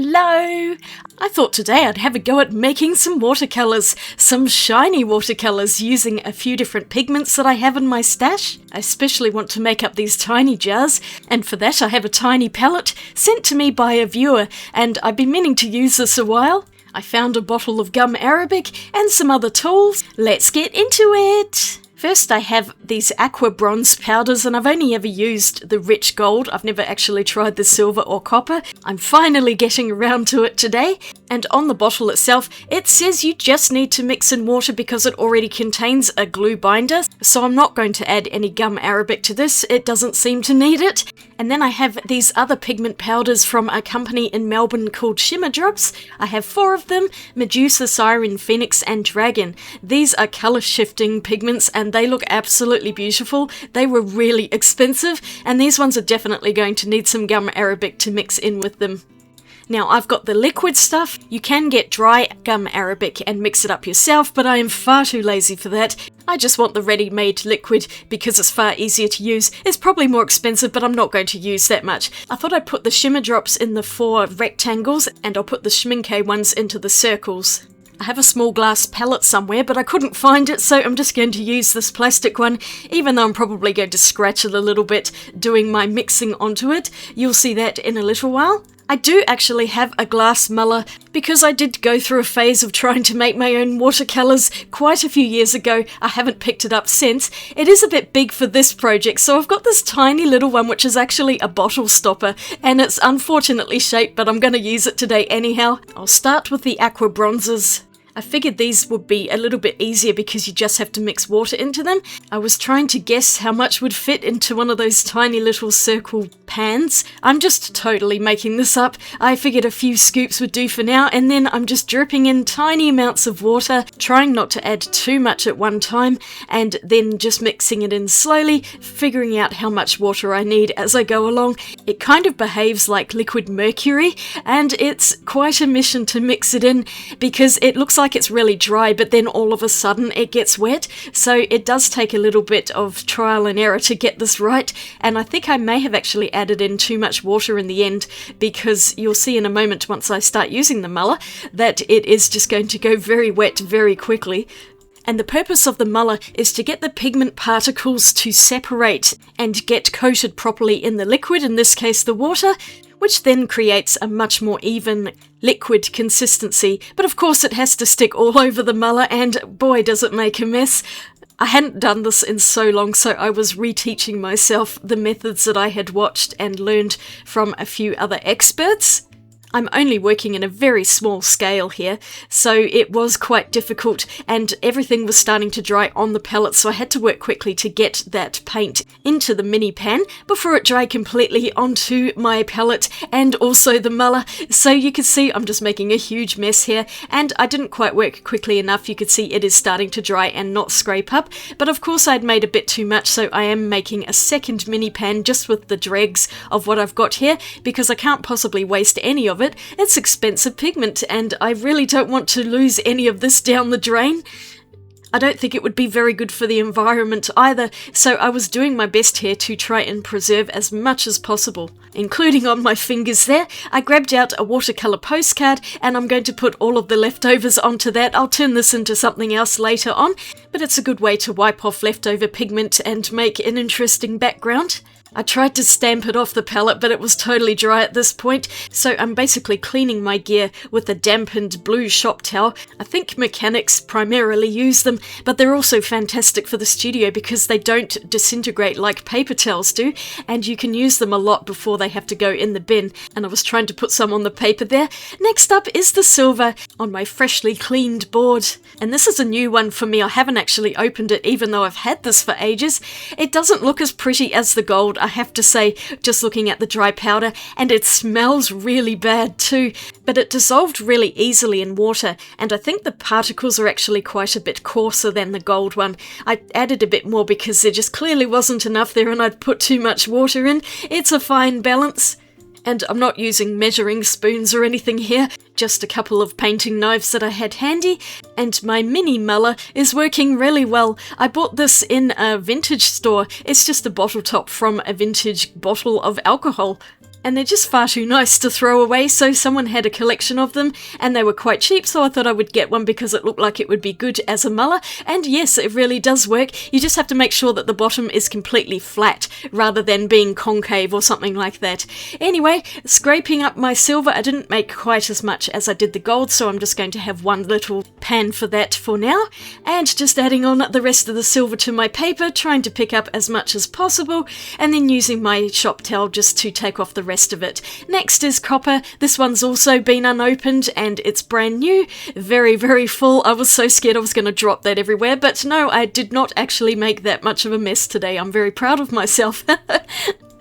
Hello! I thought today I'd have a go at making some watercolours, some shiny watercolours using a few different pigments that I have in my stash. I especially want to make up these tiny jars, and for that I have a tiny palette sent to me by a viewer, and I've been meaning to use this a while. I found a bottle of gum arabic and some other tools. Let's get into it! First I have these Aqua Bronze powders, and I've only ever used the rich gold. I've never actually tried the silver or copper. I'm finally getting around to it today. And on the bottle itself, it says you just need to mix in water because it already contains a glue binder. So I'm not going to add any gum arabic to this. It doesn't seem to need it. And then I have these other pigment powders from a company in Melbourne called Shimmer Drops. I have 4 of them: Medusa, Siren, Phoenix and Dragon. These are colour shifting pigments and they look absolutely beautiful. They were really expensive, and these ones are definitely going to need some gum arabic to mix in with them. Now I've got the liquid stuff. You can get dry gum arabic and mix it up yourself, but I am far too lazy for that. I just want the ready-made liquid because it's far easier to use. It's probably more expensive, but I'm not going to use that much. I thought I'd put the Shimmer Drops in the 4 rectangles, and I'll put the Schmincke ones into the circles. I have a small glass palette somewhere, but I couldn't find it, so I'm just going to use this plastic one, even though I'm probably going to scratch it a little bit doing my mixing onto it. You'll see that in a little while. I do actually have a glass muller because I did go through a phase of trying to make my own watercolours quite a few years ago. I haven't picked it up since. It is a bit big for this project, so I've got this tiny little one which is actually a bottle stopper, and it's unfortunately shaped, but I'm going to use it today anyhow. I'll start with the Aqua Bronzes. I figured these would be a little bit easier because you just have to mix water into them. I was trying to guess how much would fit into one of those tiny little circle pans. I'm just totally making this up. I figured a few scoops would do for now, and then I'm just dripping in tiny amounts of water, trying not to add too much at one time, and then just mixing it in slowly, figuring out how much water I need as I go along. It kind of behaves like liquid mercury, and it's quite a mission to mix it in because it looks like it's really dry, but then all of a sudden it gets wet, so it does take a little bit of trial and error to get this right. And I think I may have actually added in too much water in the end, because you'll see in a moment once I start using the muller that it is just going to go very wet very quickly. And the purpose of the muller is to get the pigment particles to separate and get coated properly in the liquid, in this case the water, which then creates a much more even liquid consistency. But of course it has to stick all over the muller, and boy does it make a mess. I hadn't done this in so long, so I was reteaching myself the methods that I had watched and learned from a few other experts. I'm only working in a very small scale here, so it was quite difficult, and everything was starting to dry on the palette, so I had to work quickly to get that paint into the mini pan before it dried completely onto my palette and also the muller. So you can see I'm just making a huge mess here, and I didn't quite work quickly enough. You could see it is starting to dry and not scrape up, but of course I'd made a bit too much, so I am making a second mini pan just with the dregs of what I've got here, because I can't possibly waste any of it. It's expensive pigment, and I really don't want to lose any of this down the drain. I don't think it would be very good for the environment either, so I was doing my best here to try and preserve as much as possible. Including on my fingers there, I grabbed out a watercolour postcard, and I'm going to put all of the leftovers onto that. I'll turn this into something else later on, but it's a good way to wipe off leftover pigment and make an interesting background. I tried to stamp it off the palette, but it was totally dry at this point, so I'm basically cleaning my gear with a dampened blue shop towel. I think mechanics primarily use them, but they're also fantastic for the studio because they don't disintegrate like paper towels do, and you can use them a lot before they have to go in the bin. And I was trying to put some on the paper there. Next up is the silver on my freshly cleaned board, and this is a new one for me. I haven't actually opened it, even though I've had this for ages. It doesn't look as pretty as the gold, I have to say, just looking at the dry powder, and it smells really bad too, but it dissolved really easily in water, and I think the particles are actually quite a bit coarser than the gold one. I added a bit more because there just clearly wasn't enough there, and I'd put too much water in. It's a fine balance. And I'm not using measuring spoons or anything here, just a couple of painting knives that I had handy, and my mini muller is working really well. I bought this in a vintage store. It's just a bottle top from a vintage bottle of alcohol. and they're just far too nice to throw away, so someone had a collection of them and they were quite cheap, so I thought I would get one because it looked like it would be good as a muller. And yes, it really does work. You just have to make sure that the bottom is completely flat rather than being concave or something like that. Anyway, scraping up my silver, I didn't make quite as much as I did the gold, so I'm just going to have one little pan for that for now, and just adding on the rest of the silver to my paper, trying to pick up as much as possible, and then using my shop towel just to take off the rest of it. Next is copper. This one's also been unopened and it's brand new, very, very full. I was so scared I was going to drop that everywhere, but no, I did not actually make that much of a mess today. I'm very proud of myself.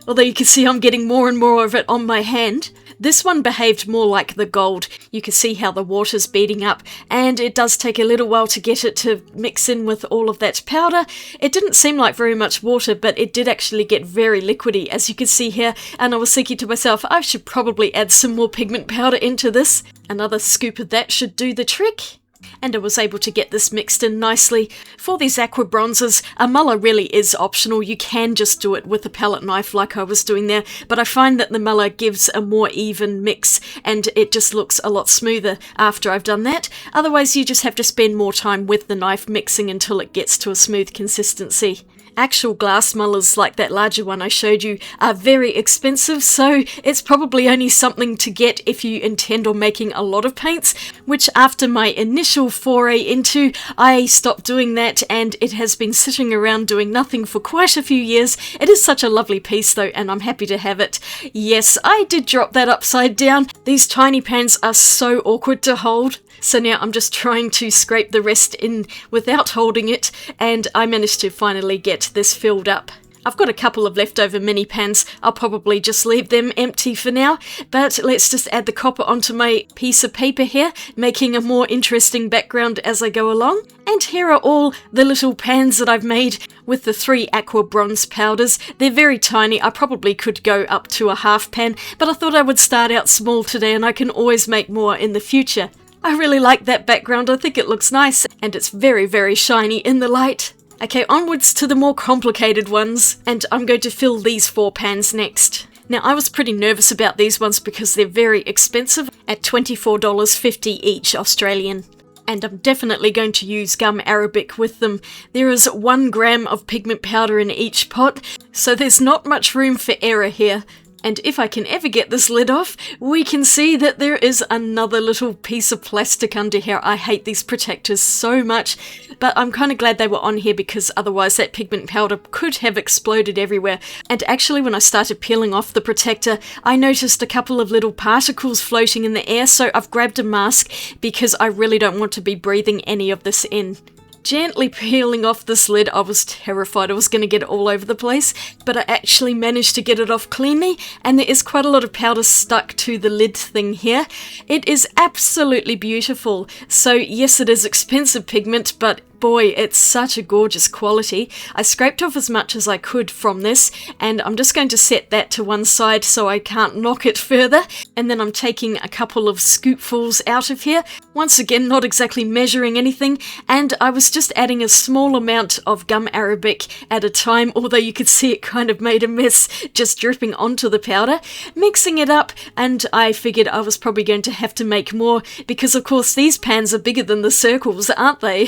Although you can see I'm getting more and more of it on my hand. This one behaved more like the gold. You can see how the water's beating up, and it does take a little while to get it to mix in with all of that powder. It didn't seem like very much water, but it did actually get very liquidy, as you can see here, and I was thinking to myself, I should probably add some more pigment powder into this. Another scoop of that should do the trick. And I was able to get this mixed in nicely. For these aqua bronzes, a muller really is optional. You can just do it with a palette knife like I was doing there, but I find that the muller gives a more even mix and it just looks a lot smoother after I've done that. Otherwise, you just have to spend more time with the knife mixing until it gets to a smooth consistency. Actual glass mullers like that larger one I showed you are very expensive, so it's probably only something to get if you intend on making a lot of paints, which after my initial foray into, I stopped doing that and it has been sitting around doing nothing for quite a few years. It is such a lovely piece though, and I'm happy to have it. Yes, I did drop that upside down. These tiny pans are so awkward to hold. So now I'm just trying to scrape the rest in without holding it, and I managed to finally get this filled up. I've got a couple of leftover mini pans. I'll probably just leave them empty for now, but let's just add the copper onto my piece of paper here, making a more interesting background as I go along. And here are all the little pans that I've made with the 3 aqua bronze powders. They're very tiny. I probably could go up to a half pan, but I thought I would start out small today and I can always make more in the future. I really like that background. I think it looks nice and it's very, very shiny in the light. Okay, onwards to the more complicated ones, and I'm going to fill these 4 pans next. Now, I was pretty nervous about these ones because they're very expensive at $24.50 each Australian. And I'm definitely going to use gum arabic with them. There is 1 gram of pigment powder in each pot, so there's not much room for error here. And if I can ever get this lid off, we can see that there is another little piece of plastic under here. I hate these protectors so much, but I'm kind of glad they were on here because otherwise that pigment powder could have exploded everywhere. And actually when I started peeling off the protector, I noticed a couple of little particles floating in the air, so I've grabbed a mask because I really don't want to be breathing any of this in. Gently peeling off this lid, I was terrified I was going to get it all over the place, but I actually managed to get it off cleanly, and there is quite a lot of powder stuck to the lid thing here. It is absolutely beautiful. So yes, it is expensive pigment, but boy, it's such a gorgeous quality. I scraped off as much as I could from this, and I'm just going to set that to one side so I can't knock it further. And then I'm taking a couple of scoopfuls out of here. Once again, not exactly measuring anything, and I was just adding a small amount of gum arabic at a time, although you could see it kind of made a mess just dripping onto the powder. Mixing it up, and I figured I was probably going to have to make more, because of course these pans are bigger than the circles, aren't they?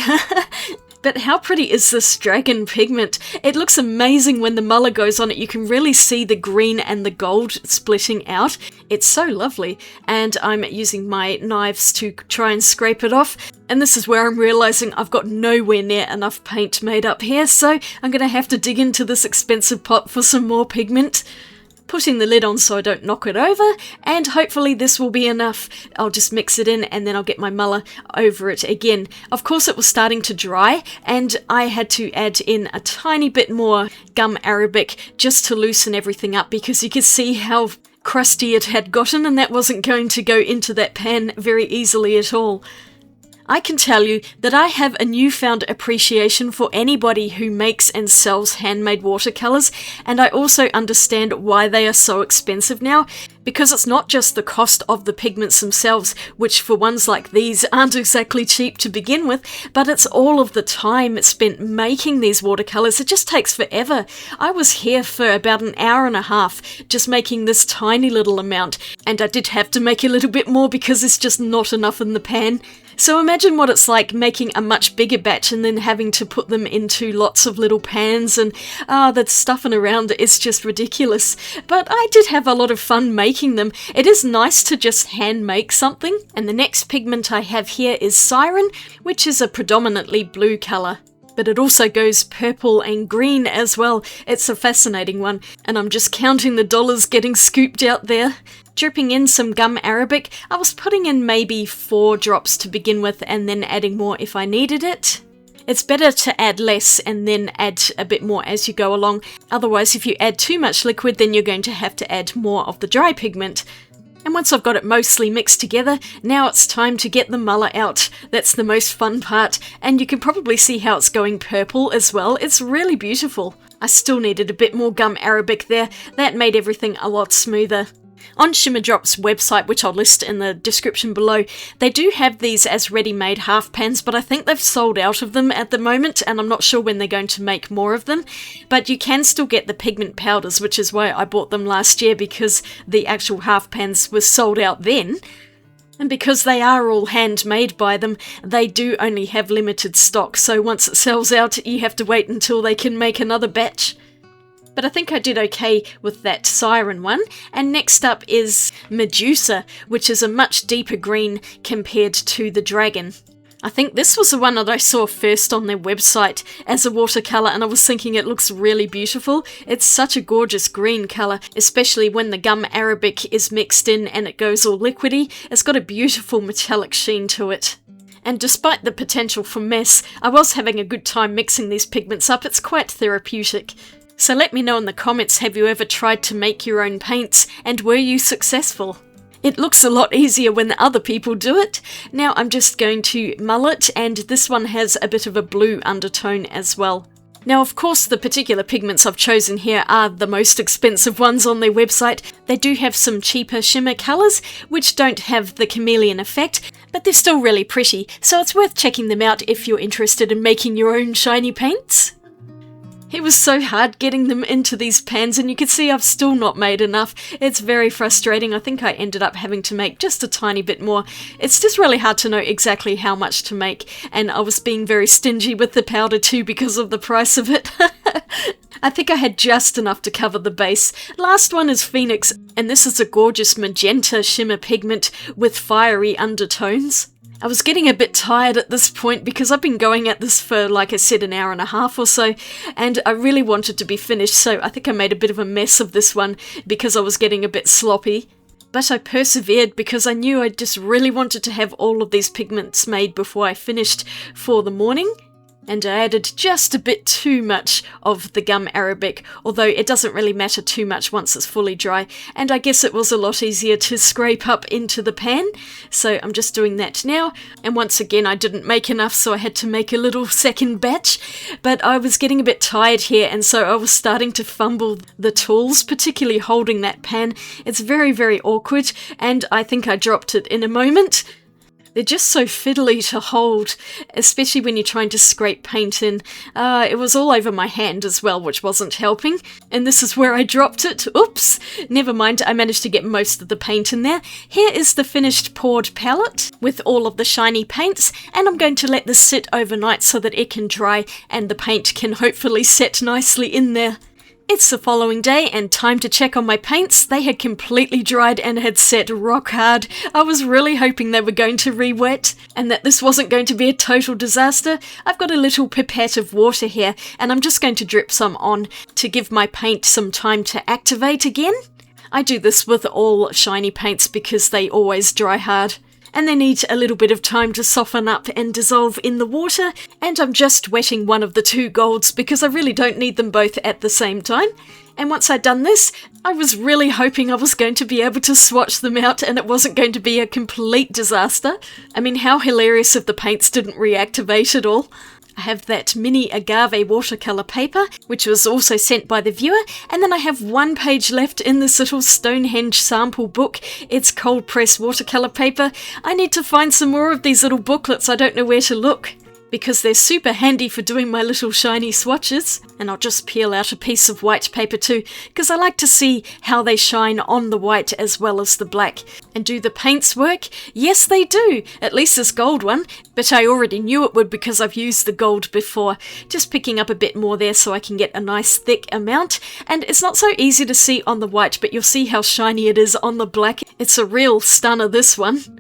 But how pretty is this dragon pigment? It looks amazing when the muller goes on it. You can really see the green and the gold splitting out. It's so lovely. And I'm using my knives to try and scrape it off. And this is where I'm realizing I've got nowhere near enough paint made up here, so I'm going to have to dig into this expensive pot for some more pigment. Putting the lid on so I don't knock it over, and hopefully this will be enough. I'll just mix it in and then I'll get my muller over it again. Of course it was starting to dry and I had to add in a tiny bit more gum arabic just to loosen everything up, because you could see how crusty it had gotten and that wasn't going to go into that pan very easily at all. I can tell you that I have a newfound appreciation for anybody who makes and sells handmade watercolours, and I also understand why they are so expensive now, because it's not just the cost of the pigments themselves, which for ones like these aren't exactly cheap to begin with, but it's all of the time spent making these watercolours. It just takes forever. I was here for about an hour and a half just making this tiny little amount, and I did have to make a little bit more because it's just not enough in the pan. So imagine what it's like making a much bigger batch and then having to put them into lots of little pans, and the stuffing around is just ridiculous. But I did have a lot of fun making them. It is nice to just hand make something. And the next pigment I have here is Siren, which is a predominantly blue colour. But it also goes purple and green as well. It's a fascinating one, and I'm just counting the dollars getting scooped out there. Dripping in some gum arabic. I was putting in maybe 4 drops to begin with and then adding more if I needed it. It's better to add less and then add a bit more as you go along. Otherwise, if you add too much liquid, then you're going to have to add more of the dry pigment. And once I've got it mostly mixed together, now it's time to get the muller out. That's the most fun part, and you can probably see how it's going purple as well. It's really beautiful. I still needed a bit more gum arabic there. That made everything a lot smoother. On Shimmer Drops' website, which I'll list in the description below, they do have these as ready-made half pans, but I think they've sold out of them at the moment, and I'm not sure when they're going to make more of them. But you can still get the pigment powders, which is why I bought them last year, because the actual half pans were sold out then. And because they are all handmade by them, they do only have limited stock, so once it sells out, you have to wait until they can make another batch. But I think I did okay with that Siren one. And next up is Medusa, which is a much deeper green compared to the Dragon. I think this was the one that I saw first on their website as a watercolour, and I was thinking it looks really beautiful. It's such a gorgeous green colour, especially when the gum arabic is mixed in and it goes all liquidy. It's got a beautiful metallic sheen to it. And despite the potential for mess, I was having a good time mixing these pigments up. It's quite therapeutic. So let me know in the comments, have you ever tried to make your own paints, and were you successful? It looks a lot easier when other people do it. Now I'm just going to mull it, and this one has a bit of a blue undertone as well. Now of course the particular pigments I've chosen here are the most expensive ones on their website. They do have some cheaper shimmer colours, which don't have the chameleon effect, but they're still really pretty, so it's worth checking them out if you're interested in making your own shiny paints. It was so hard getting them into these pans, and you can see I've still not made enough. It's very frustrating. I think I ended up having to make just a tiny bit more. It's just really hard to know exactly how much to make, and I was being very stingy with the powder too because of the price of it. I think I had just enough to cover the base. Last one is Phoenix, and this is a gorgeous magenta shimmer pigment with fiery undertones. I was getting a bit tired at this point because I've been going at this for, like I said, an hour and a half or so, and I really wanted to be finished, so I think I made a bit of a mess of this one because I was getting a bit sloppy. But I persevered because I knew I just really wanted to have all of these pigments made before I finished for the morning. And I added just a bit too much of the gum arabic, although it doesn't really matter too much once it's fully dry, and I guess it was a lot easier to scrape up into the pan, so I'm just doing that now. And once again I didn't make enough, so I had to make a little second batch, but I was getting a bit tired here, and so I was starting to fumble the tools, particularly holding that pan. It's very, very awkward, and I think I dropped it in a moment. They're just so fiddly to hold, especially when you're trying to scrape paint in. It was all over my hand as well, which wasn't helping. And this is where I dropped it. Oops! Never mind, I managed to get most of the paint in there. Here is the finished poured palette with all of the shiny paints, and I'm going to let this sit overnight so that it can dry and the paint can hopefully set nicely in there. It's the following day and time to check on my paints. They had completely dried and had set rock hard. I was really hoping they were going to re-wet and that this wasn't going to be a total disaster. I've got a little pipette of water here and I'm just going to drip some on to give my paint some time to activate again. I do this with all shiny paints because they always dry hard. and they need a little bit of time to soften up and dissolve in the water, and I'm just wetting one of the two golds because I really don't need them both at the same time. And once I'd done this, I was really hoping I was going to be able to swatch them out and it wasn't going to be a complete disaster. I mean, how hilarious if the paints didn't reactivate at all. I have that mini agave watercolour paper, which was also sent by the viewer, and then I have one page left in this little Stonehenge sample book. It's cold press watercolour paper. I need to find some more of these little booklets. I don't know where to look, because they're super handy for doing my little shiny swatches. And I'll just peel out a piece of white paper too, because I like to see how they shine on the white as well as the black. And do the paints work? Yes, they do, at least this gold one, but I already knew it would because I've used the gold before. Just picking up a bit more there so I can get a nice thick amount. And it's not so easy to see on the white, but you'll see how shiny it is on the black. It's a real stunner, this one.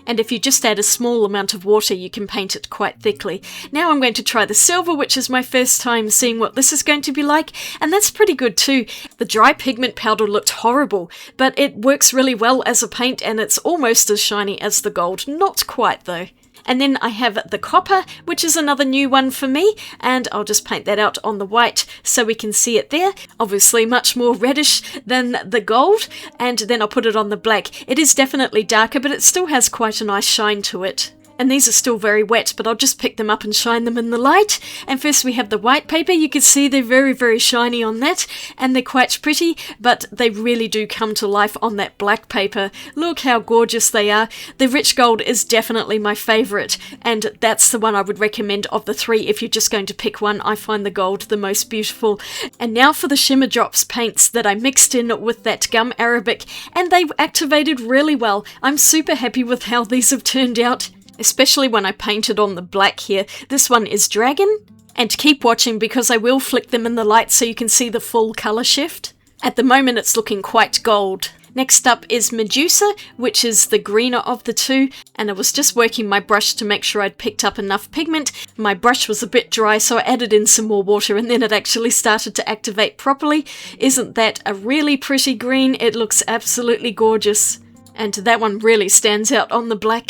And if you just add a small amount of water, you can paint it quite thickly. Now I'm going to try the silver, which is my first time seeing what this is going to be like, and that's pretty good too. The dry pigment powder looked horrible, but it works really well as a paint, and it's almost as shiny as the gold. Not quite though. And then I have the copper, which is another new one for me, and I'll just paint that out on the white so we can see it there. Obviously much more reddish than the gold, and then I'll put it on the black. It is definitely darker, but it still has quite a nice shine to it. And these are still very wet, but I'll just pick them up and shine them in the light. And first we have the white paper. You can see they're very, very shiny on that, and they're quite pretty, but they really do come to life on that black paper. Look how gorgeous they are. The rich gold is definitely my favourite, and that's the one I would recommend of the three if you're just going to pick one. I find the gold the most beautiful. And now for the Shimmer Drops paints that I mixed in with that gum arabic, and they activated really well. I'm super happy with how these have turned out, especially when I painted on the black here. This one is Dragon, and keep watching because I will flick them in the light so you can see the full colour shift. At the moment it's looking quite gold. Next up is Medusa, which is the greener of the two, and I was just working my brush to make sure I'd picked up enough pigment. My brush was a bit dry, so I added in some more water and then it actually started to activate properly. Isn't that a really pretty green? It looks absolutely gorgeous, and that one really stands out on the black.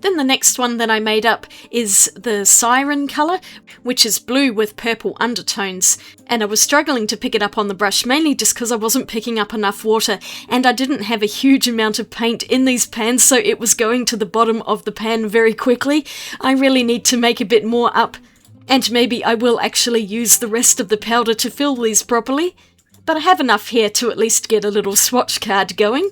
Then the next one that I made up is the Siren colour, which is blue with purple undertones, and I was struggling to pick it up on the brush, mainly just because I wasn't picking up enough water, and I didn't have a huge amount of paint in these pans, so it was going to the bottom of the pan very quickly. I really need to make a bit more up, and maybe I will actually use the rest of the powder to fill these properly, but I have enough here to at least get a little swatch card going.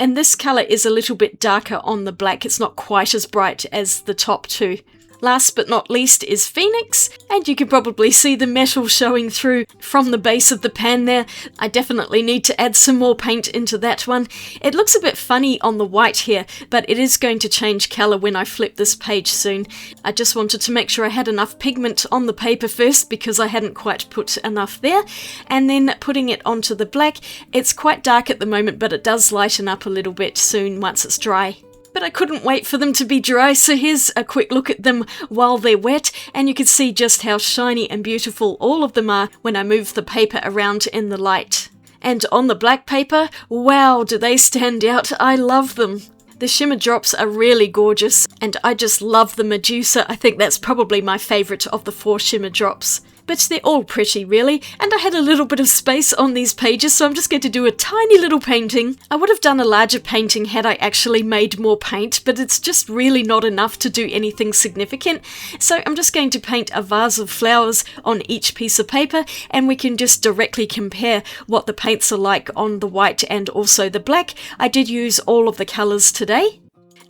And this colour is a little bit darker on the black. It's not quite as bright as the top two. Last but not least is Phoenix, and you can probably see the metal showing through from the base of the pan there. I definitely need to add some more paint into that one. It looks a bit funny on the white here, but it is going to change colour when I flip this page soon. I just wanted to make sure I had enough pigment on the paper first because I hadn't quite put enough there, and then putting it onto the black. It's quite dark at the moment, but it does lighten up a little bit soon once it's dry. But I couldn't wait for them to be dry, so here's a quick look at them while they're wet, and you can see just how shiny and beautiful all of them are when I move the paper around in the light. And on the black paper, wow, do they stand out. I love them. The Shimmer Drops are really gorgeous, and I just love the Medusa. I think that's probably my favourite of the 4 Shimmer Drops. But they're all pretty, really, and I had a little bit of space on these pages, so I'm just going to do a tiny little painting. I would have done a larger painting had I actually made more paint, but it's just really not enough to do anything significant. So I'm just going to paint a vase of flowers on each piece of paper, and we can just directly compare what the paints are like on the white and also the black. I did use all of the colours today.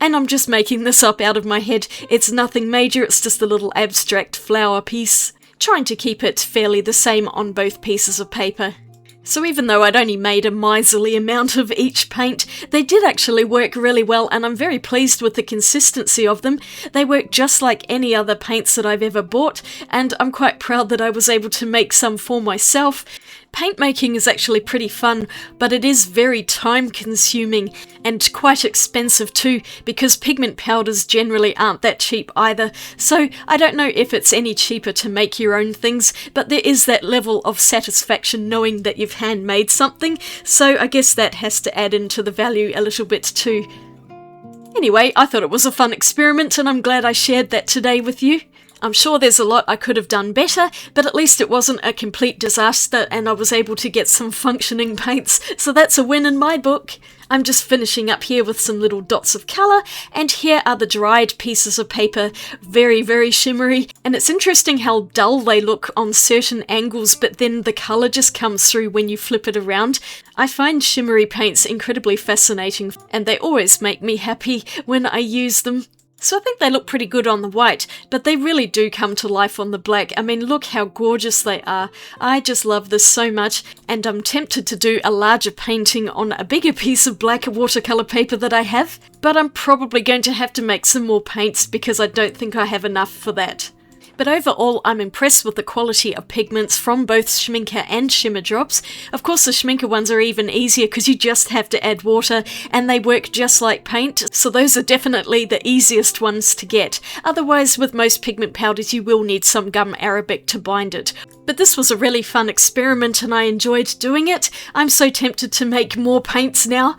And I'm just making this up out of my head. It's nothing major, it's just a little abstract flower piece, trying to keep it fairly the same on both pieces of paper. So even though I'd only made a miserly amount of each paint, they did actually work really well, and I'm very pleased with the consistency of them. They work just like any other paints that I've ever bought, and I'm quite proud that I was able to make some for myself. Paint making is actually pretty fun, but it is very time consuming and quite expensive too, because pigment powders generally aren't that cheap either. So I don't know if it's any cheaper to make your own things, but there is that level of satisfaction knowing that you've handmade something, so I guess that has to add into the value a little bit too. Anyway, I thought it was a fun experiment and I'm glad I shared that today with you. I'm sure there's a lot I could have done better, but at least it wasn't a complete disaster and I was able to get some functioning paints, so that's a win in my book. I'm just finishing up here with some little dots of colour, and here are the dried pieces of paper, very, very shimmery, and it's interesting how dull they look on certain angles, but then the colour just comes through when you flip it around. I find shimmery paints incredibly fascinating, and they always make me happy when I use them. So I think they look pretty good on the white, but they really do come to life on the black. I mean, look how gorgeous they are. I just love this so much, and I'm tempted to do a larger painting on a bigger piece of black watercolour paper that I have, but I'm probably going to have to make some more paints because I don't think I have enough for that. But overall, I'm impressed with the quality of pigments from both Schmincke and Shimmer Drops. Of course, the Schmincke ones are even easier because you just have to add water and they work just like paint, so those are definitely the easiest ones to get. Otherwise, with most pigment powders, you will need some gum arabic to bind it. But this was a really fun experiment and I enjoyed doing it. I'm so tempted to make more paints now.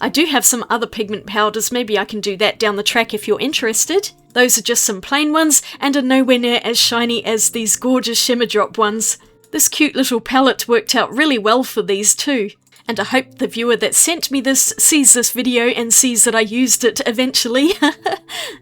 I do have some other pigment powders, maybe I can do that down the track if you're interested. Those are just some plain ones and are nowhere near as shiny as these gorgeous Shimmer Drop ones. This cute little palette worked out really well for these too. And I hope the viewer that sent me this sees this video and sees that I used it eventually.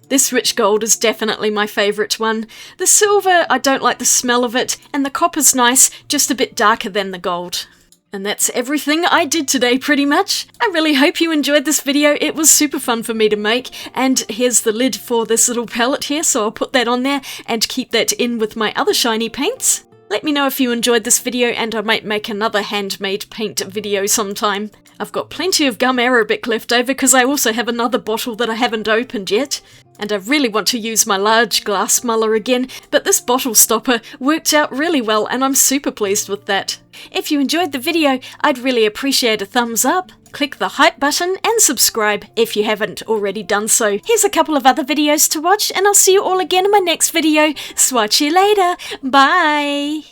This rich gold is definitely my favourite one. The silver, I don't like the smell of it, and the copper's nice, just a bit darker than the gold. And that's everything I did today pretty much. I really hope you enjoyed this video. It was super fun for me to make. And here's the lid for this little palette here, so I'll put that on there and keep that in with my other shiny paints. Let me know if you enjoyed this video and I might make another handmade paint video sometime. I've got plenty of gum arabic left over because I also have another bottle that I haven't opened yet. And I really want to use my large glass muller again, but this bottle stopper worked out really well and I'm super pleased with that. If you enjoyed the video, I'd really appreciate a thumbs up. Click the hype button and subscribe if you haven't already done so. Here's a couple of other videos to watch and I'll see you all again in my next video. Swatch you later. Bye!